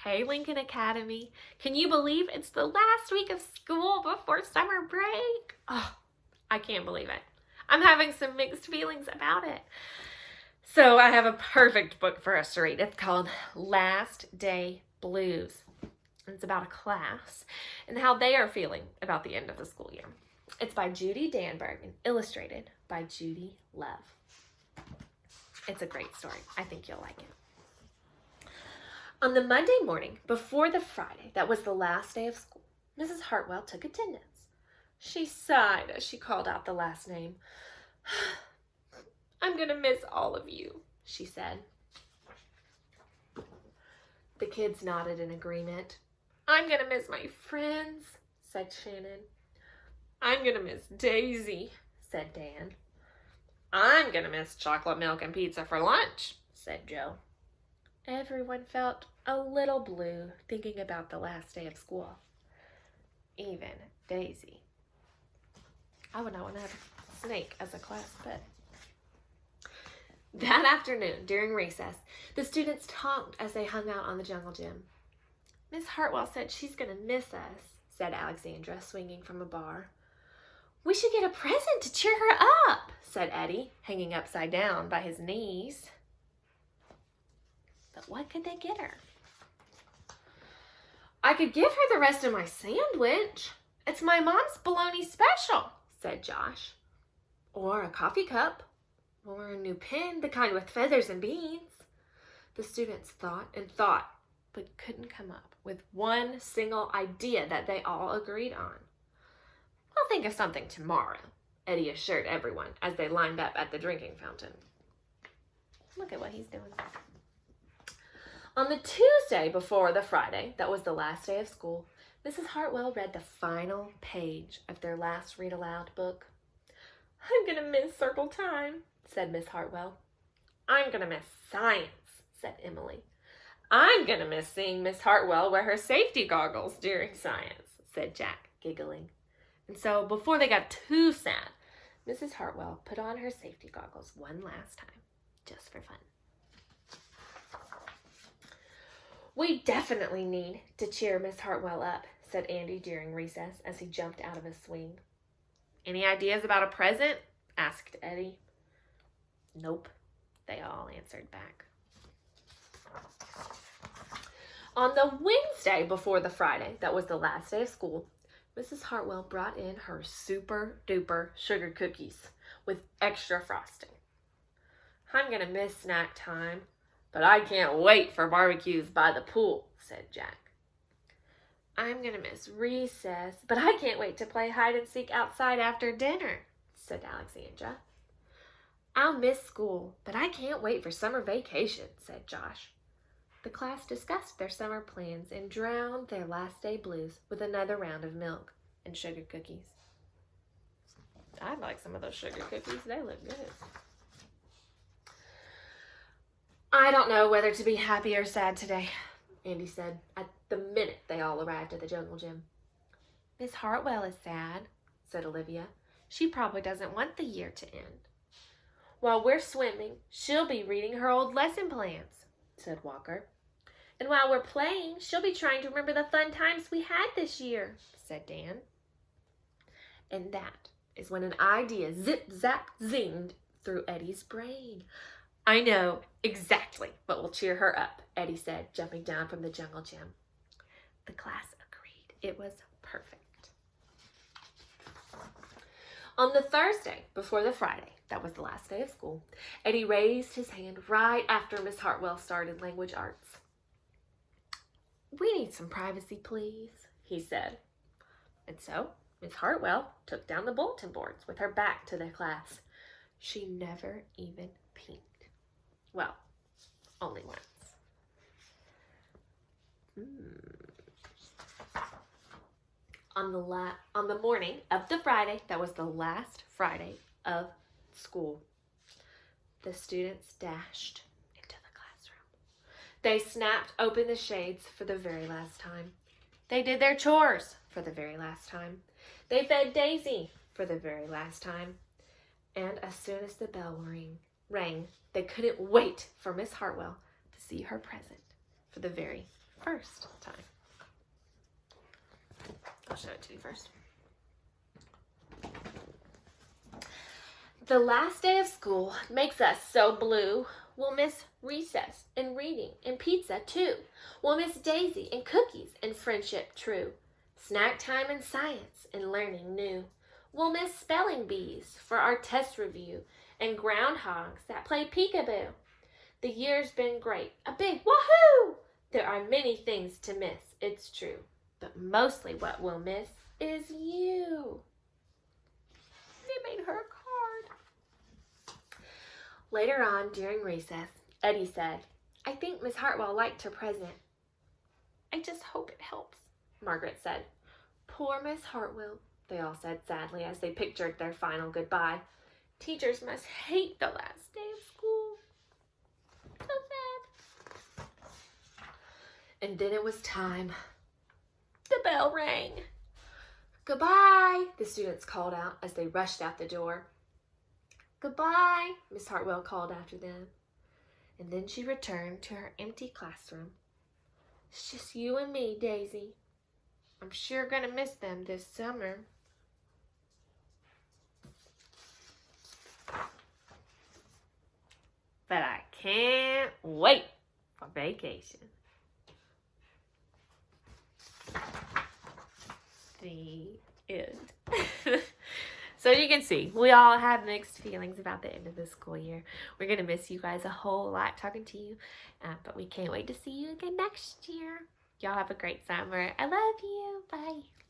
Hey, Lincoln Academy. Can you believe it's the last week of school before summer break? Oh, I can't believe it. I'm having some mixed feelings about it. So I have a perfect book for us to read. It's called Last Day Blues. It's about a class and how they are feeling about the end of the school year. It's by Judy Danberg and illustrated by Judy Love. It's a great story. I think you'll like it. On the Monday morning before the Friday that was the last day of school, Mrs. Hartwell took attendance. She sighed as she called out the last name. "I'm going to miss all of you," she said. The kids nodded in agreement. "I'm going to miss my friends," said Shannon. "I'm going to miss Daisy," said Dan. "I'm going to miss chocolate milk and pizza for lunch," said Joe. Everyone felt a little blue thinking about the last day of school. Even Daisy. I would not want to have a snake as a class pet. That afternoon, during recess, the students talked as they hung out on the jungle gym. "Miss Hartwell said she's going to miss us," said Alexandra, swinging from a bar. "We should get a present to cheer her up," said Eddie, hanging upside down by his knees. But what could they get her? "I could give her the rest of my sandwich. It's my mom's bologna special," said Josh. "Or a coffee cup. Or a new pen, the kind with feathers and beads." The students thought and thought, but couldn't come up with one single idea that they all agreed on. "I'll think of something tomorrow," Eddie assured everyone as they lined up at the drinking fountain. Look at what he's doing. On the Tuesday before the Friday, that was the last day of school, Mrs. Hartwell read the final page of their last read-aloud book. "I'm going to miss circle time," said Miss Hartwell. "I'm going to miss science," said Emily. "I'm going to miss seeing Miss Hartwell wear her safety goggles during science," said Jack, giggling. And so, before they got too sad, Mrs. Hartwell put on her safety goggles one last time, just for fun. "We definitely need to cheer Miss Hartwell up," said Andy during recess as he jumped out of his swing. "Any ideas about a present?" asked Eddie. "Nope," they all answered back. On the Wednesday before the Friday, that was the last day of school, Mrs. Hartwell brought in her super duper sugar cookies with extra frosting. "I'm going to miss snack time, but I can't wait for barbecues by the pool," said Jack. "I'm going to miss recess, but I can't wait to play hide and seek outside after dinner," said Alexandra. "I'll miss school, but I can't wait for summer vacation," said Josh. The class discussed their summer plans and drowned their last day blues with another round of milk and sugar cookies. I'd like some of those sugar cookies. They look good. "I don't know whether to be happy or sad today," Andy said at the minute they all arrived at the jungle gym. "Miss Hartwell is sad," said Olivia. "She probably doesn't want the year to end." "While we're swimming, she'll be reading her old lesson plans," said Walker. "And while we're playing, she'll be trying to remember the fun times we had this year," said Dan. And that is when an idea zip-zap-zinged through Eddie's brain. "I know exactly what will cheer her up," Eddie said, jumping down from the jungle gym. The class agreed. It was perfect. On the Thursday before the Friday, that was the last day of school, Eddie raised his hand right after Miss Hartwell started language arts. "We need some privacy, please," he said. And so Miss Hartwell took down the bulletin boards with her back to the class. She never even peeked. Well, only once. On the morning of the Friday, that was the last Friday of school, the students dashed into the classroom. They snapped open the shades for the very last time. They did their chores for the very last time. They fed Daisy for the very last time. And as soon as the bell rang, they couldn't wait for Miss Hartwell to see her present for the very first time. I'll show it to you first. The last day of school makes us so blue. We'll miss recess and reading and pizza too. We'll miss Daisy and cookies and friendship true. Snack time and science and learning new. We'll miss spelling bees for our test review and groundhogs that play peekaboo. The year's been great, a big woohoo! There are many things to miss, it's true, but mostly what we'll miss is you. They made her a card. Later on, during recess, Eddie said, I think Miss Hartwell liked her present. I just hope it helps, Margaret said. Poor Miss Hartwell, they all said sadly as they pictured their final goodbye. Teachers must hate the last day of school. So sad. And then it was time. The bell rang. Goodbye, the students called out as they rushed out the door. Goodbye, Miss Hartwell called after them. And then she returned to her empty classroom. It's just you and me, Daisy. I'm sure gonna miss them this summer. But I can't wait for vacation. The end. So you can see, we all have mixed feelings about the end of the school year. We're going to miss you guys a whole lot talking to you, but we can't wait to see you again next year. Y'all have a great summer. I love you. Bye.